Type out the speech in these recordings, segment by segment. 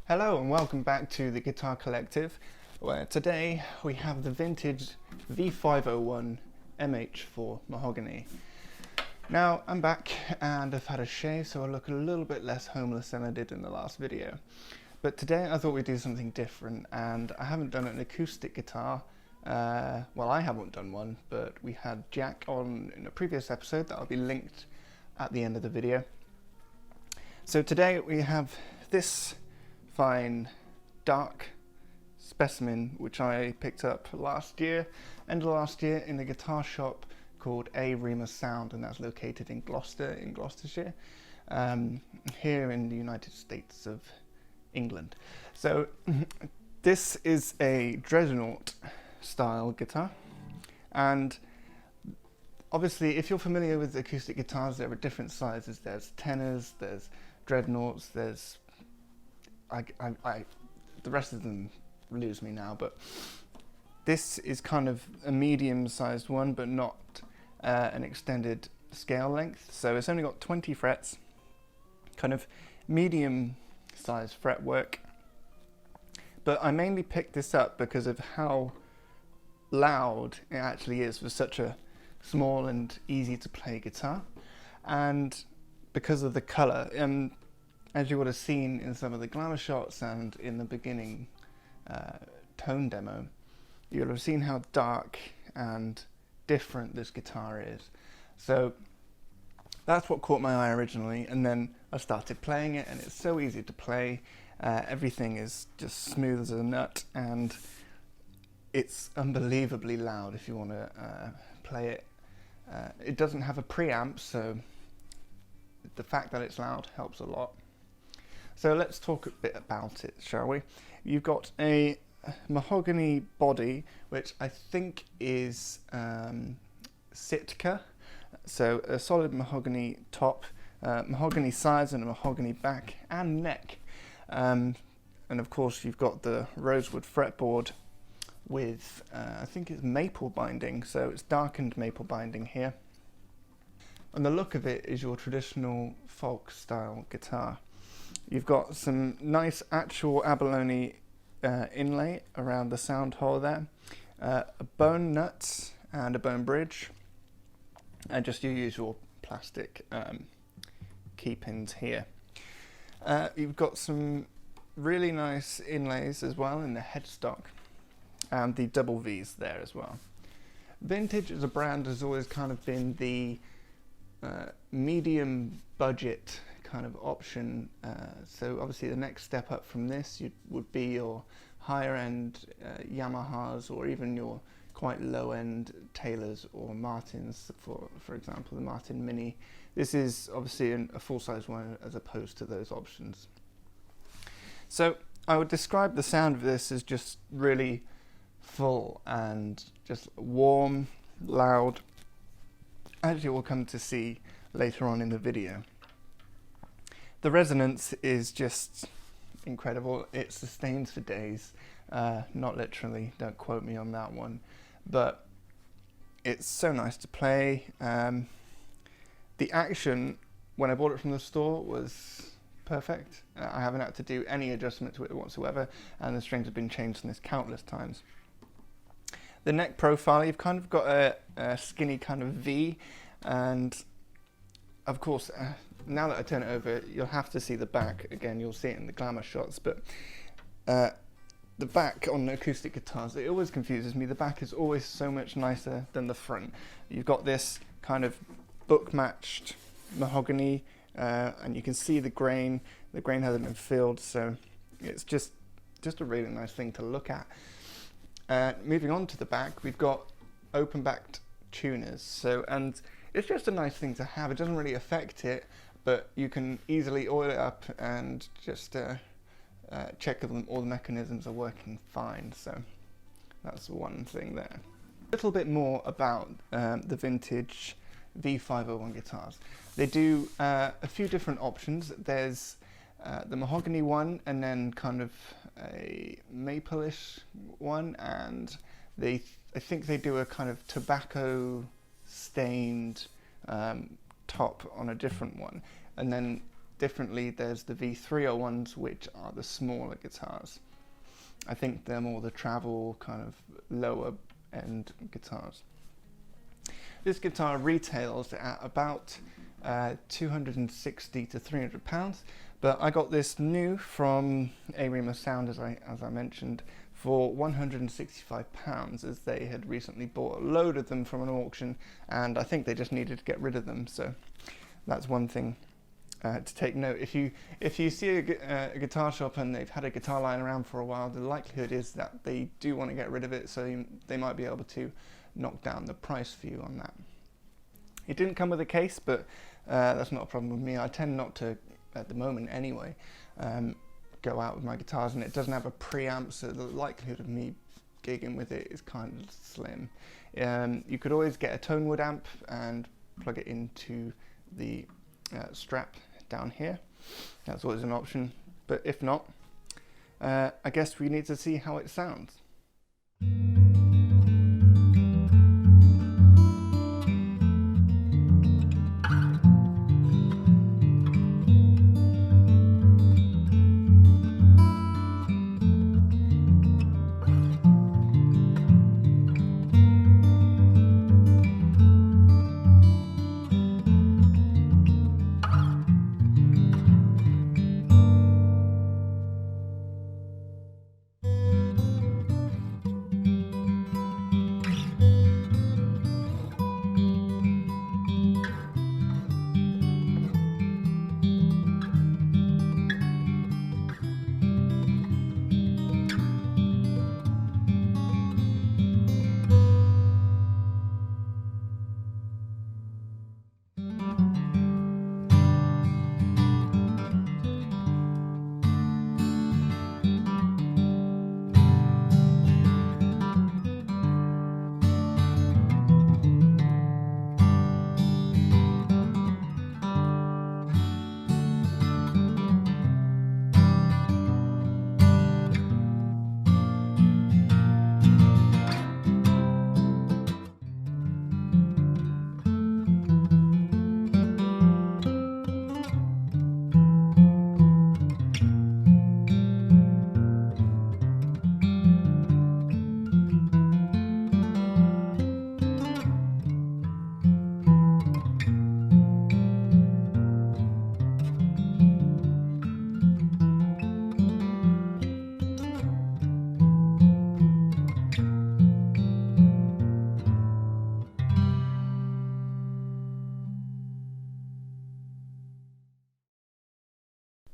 Hello and welcome back to the Guitar Collective, where today we have the Vintage V501 MH for mahogany. Now I'm back and I've had a shave, so I look a little bit less homeless than I did in the last video. But today I thought we'd do something different, and I haven't done an acoustic guitar. Well, I haven't done one, but we had Jack on in a previous episode that will be linked at the end of the video. So today we have this fine dark specimen which I picked up end of last year in a guitar shop called A Rima Sound, and that's located in Gloucester in Gloucestershire, here in the United States of England. So this is a Dreadnought style guitar, and obviously if you're familiar with acoustic guitars, there are different sizes. There's tenors, there's Dreadnoughts, there's the rest of them lose me now, but this is kind of a medium-sized one, but not an extended scale length. So it's only got 20 frets, kind of medium-sized fretwork. But I mainly picked this up because of how loud it actually is for such a small and easy-to-play guitar, and because of the colour. As you would have seen in some of the glamour shots and in the beginning tone demo, you'll have seen how dark and different this guitar is. So that's what caught my eye originally, and then I started playing it, and it's so easy to play. Everything is just smooth as a nut, and it's unbelievably loud if you want to play it. It doesn't have a preamp, so the fact that it's loud helps a lot. So let's talk a bit about it, shall we? You've got a mahogany body, which I think is Sitka, so a solid mahogany top, mahogany sides and a mahogany back and neck. And of course you've got the rosewood fretboard with, I think it's maple binding, so it's darkened maple binding here. And the look of it is your traditional folk style guitar. You've got some nice actual abalone inlay around the sound hole there, a bone nut and a bone bridge, and just your usual plastic key pins here. You've got some really nice inlays as well in the headstock, and the double V's there as well. Vintage as a brand has always kind of been the medium budget kind of option, so obviously the next step up from this would be your higher end Yamahas, or even your quite low end Taylors or Martins, for example the Martin Mini. This is obviously a full size one as opposed to those options. So I would describe the sound of this as just really full and just warm, loud, as you will come to see later on in the video. The resonance is just incredible. It sustains for days, not literally, don't quote me on that one, but it's so nice to play. The action when I bought it from the store was perfect. I haven't had to do any adjustment to it whatsoever, and the strings have been changed on this countless times. The neck profile, you've kind of got a skinny kind of V, and of course now that I turn it over, you'll have to see the back. Again, you'll see it in the glamour shots, but the back on acoustic guitars, it always confuses me. The back is always so much nicer than the front. You've got this kind of book-matched mahogany, and you can see the grain. The grain hasn't been filled, so it's just a really nice thing to look at. Moving on to the back, we've got open-backed tuners, and it's just a nice thing to have. It doesn't really affect it, but you can easily oil it up and just check that all the mechanisms are working fine. So that's one thing there. A little bit more about the Vintage V501 guitars. They do a few different options. There's the mahogany one, and then kind of a maple-ish one, and I think they do a kind of tobacco stained top on a different one, and then differently, there's the V301s, which are the smaller guitars. I think they're more the travel kind of lower end guitars. This guitar retails at about 260 to 300 pounds, but I got this new from A Sound, as I mentioned, for 165 pounds, as they had recently bought a load of them from an auction, and I think they just needed to get rid of them. So that's one thing to take note. If you see a guitar shop and they've had a guitar lying around for a while, the likelihood is that they do want to get rid of it, so they might be able to knock down the price for you on that. It didn't come with a case, but that's not a problem with me. I tend not to, at the moment anyway, go out with my guitars, and it doesn't have a preamp, so the likelihood of me gigging with it is kind of slim. You could always get a tone wood amp and plug it into the strap down here. That's always an option, but if not, I guess we need to see how it sounds.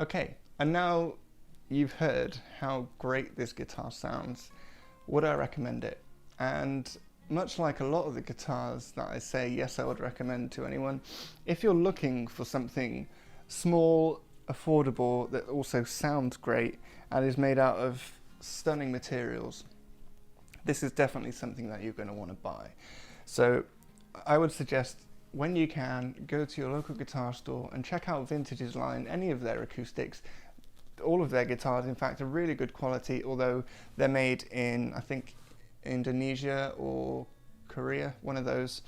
Okay, and now you've heard how great this guitar sounds. Would I recommend it? And much like a lot of the guitars that I say yes I would recommend to anyone, if you're looking for something small, affordable, that also sounds great and is made out of stunning materials, this is definitely something that you're going to want to buy. So I would suggest, when you can, go to your local guitar store and check out Vintage's line, any of their acoustics. All of their guitars, in fact, are really good quality, although they're made in, I think, Indonesia or Korea, one of those.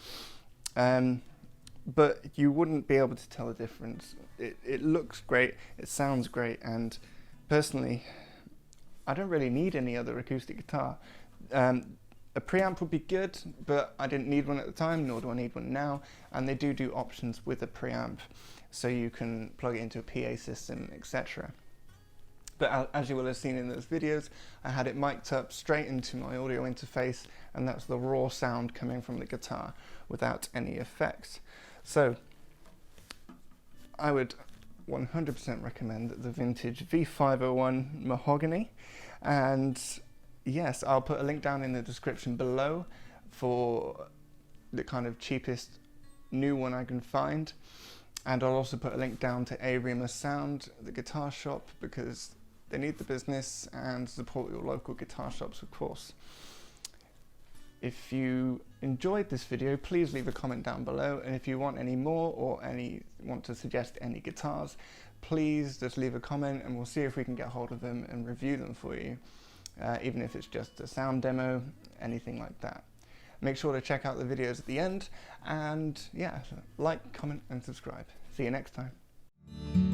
But you wouldn't be able to tell the difference. It looks great, it sounds great, and personally, I don't really need any other acoustic guitar. A preamp would be good, but I didn't need one at the time, nor do I need one now. And they do options with a preamp, so you can plug it into a PA system, etc. But as you will have seen in those videos, I had it mic'd up straight into my audio interface, and that's the raw sound coming from the guitar without any effects. So I would 100% recommend the Vintage V501 Mahogany, and yes, I'll put a link down in the description below for the kind of cheapest new one I can find, and I'll also put a link down to A Sound, the guitar shop, because they need the business, and support your local guitar shops, of course. If you enjoyed this video, please leave a comment down below, and if you want any more or want to suggest any guitars, please just leave a comment and we'll see if we can get hold of them and review them for you. Even if it's just a sound demo, anything like that. Make sure to check out the videos at the end, and yeah, like, comment and subscribe. See you next time.